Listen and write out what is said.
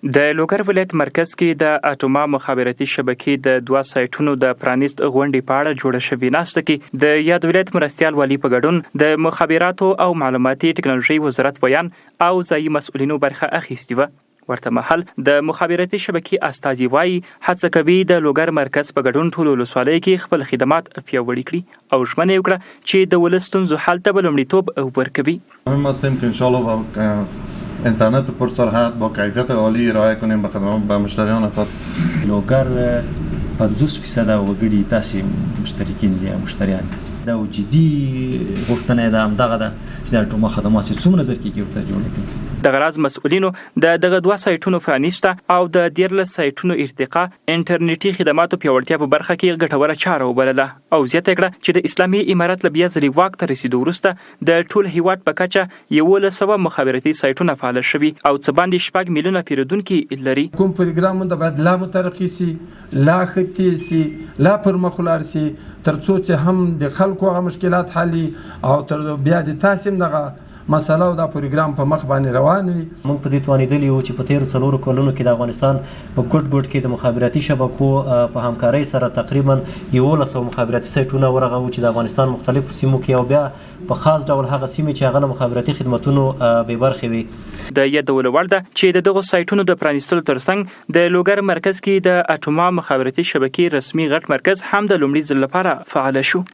د لوګر ولایت مرکز کې د اټوما مخابراتي شبکې د 2 سایټونو د پرانیست غونډې په اړه جوړه شوې ناسته کې د یاد ولایت مرستیال والي په ګډون د مخابراتو او معلوماتي ټکنالوژي وزارت ویان او ځایي مسؤلینو برخه اخیستې وه. ورته مهال د مخابراتي شبکې استازي وایي هڅه کوي د لوګر مرکز په ګډون ټول ولسوالۍ کې خپل خدمات پیاوړي کړي او ژمنه یې وکړه چې د ولس ستونزو حل ته به لومړیتوب ورکوي. مهم هستیم که انشالله اینترنت پرسرعت با کیفیت عالی ارائه کنیم به خدمات به مشتریان خود. لوګر 50% وګړي تاسو مشترکین دي مشتریان دا جدي غوښتنه ده همدغه ده چې د اټوما خدمات څومره زر کېږي ورته جوړ کړي. د غراض مسؤلینو دغه 2 سایټونو پرانیسته او د 14 سایټونو ارتقا انټرنیټي خدماتو پیاوړتیا په برخه کې ګټوره چاره وبلله او زیاته کړه چې د اسلامي امارت له بیا ځلې واک ته رسیدو وروسته د ټول هیواد په کچه 1100 مخابراتي سایټونه فعال شوي او څه باندې 6 میلیونه پیرودونکي لري. کوم پروګرامونه باید لا مترقي سي لا ختي سي لا پرمخ ولار سي ترڅو چې هم د خلکو هغه مشکلات حلي او تر بیا د تاسیم دغه مسله او دا پروګرام په مخ باندې روان وي. موږ په دې توانیدلی یو چې په تیرو 4 کلونو کې د افغانستان په ګډ کې د مخابراتي شبکو په همکارۍ سره تقریبا 1100 مخابراتي سایټونه ورغوو چې د افغانستان مختلفو سیمو کې او بیا په خاص ډول هغه سیمې چې هغه مخابراتي خدماتونو به برخې وي. د یادولو وړ ده چې دغه سایټونو د پرانیستلو ترڅنګ د لوګر مرکز کې د اټوما مخابراتي شبکې رسمي غټ مرکز هم د لومړي ځل لپاره فعال شو.